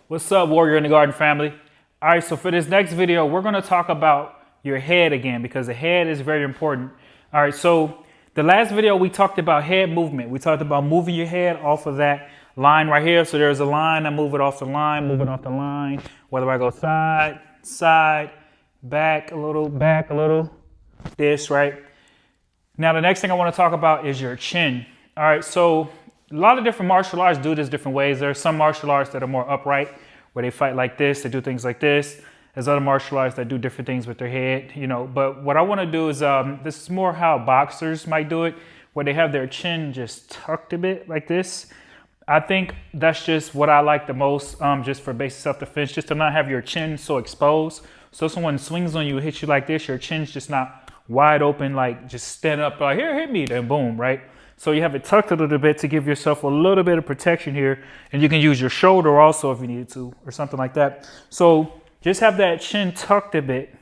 What's up, Warrior in the Garden family? All right, so for this next video, we're going to talk about your head again because the head is very important. All right, so the last video we talked about head movement. We talked about moving your head off of that line right here. So there's a line, I move it off the line, move it off the line. Whether I go side, side, back a little, this, right? Now, the next thing I want to talk about is your chin. All right, so a lot of different martial arts do this different ways. There are some martial arts that are more upright, where they fight like this, they do things like this. There's other martial arts that do different things with their head, you know. But what I want to do is, this is more how boxers might do it, where they have their chin just tucked a bit like this. I think that's just what I like the most, just for basic self-defense, just to not have your chin so exposed. So if someone swings on you, hits you like this, your chin's just not wide open, like just stand up, like here, hit me, then boom, right? So you have it tucked a little bit to give yourself a little bit of protection here. And you can use your shoulder also if you needed to, or something like that. So just have that chin tucked a bit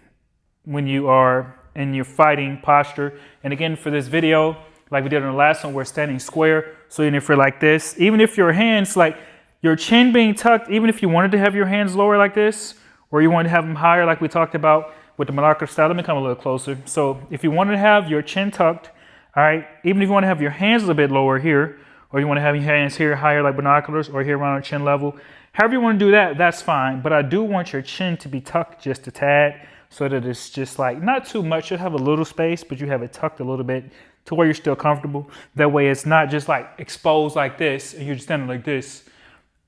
when you are in your fighting posture. And again, for this video, like we did in the last one, we're standing square. So even if you're like this, even if your hands, like your chin being tucked, even if you wanted to have your hands lower like this, or you wanted to have them higher like we talked about with the monocular style, let me come a little closer. So if you wanted to have your chin tucked, all right, even if you want to have your hands a little bit lower here, or you want to have your hands here higher like binoculars, or here around our chin level, however you want to do that, that's fine. But I do want your chin to be tucked just a tad so that it's just like not too much. You'll have a little space, but you have it tucked a little bit to where you're still comfortable. That way it's not just like exposed like this and you're just standing like this.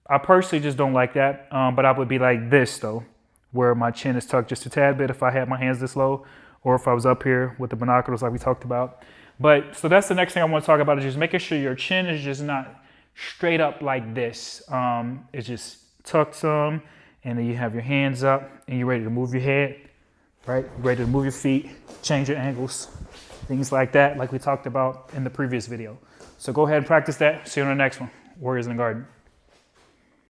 I personally just don't like that, but I would be like this though, where my chin is tucked just a tad bit if I had my hands this low, or if I was up here with the binoculars like we talked about. But so that's the next thing I want to talk about, is just making sure your chin is just not straight up like this. It's just tucked some, and then you have your hands up and you're ready to move your head, right? Ready to move your feet, change your angles, things like that, like we talked about in the previous video. So go ahead and practice that. See you on the next one. Warriors in the Garden.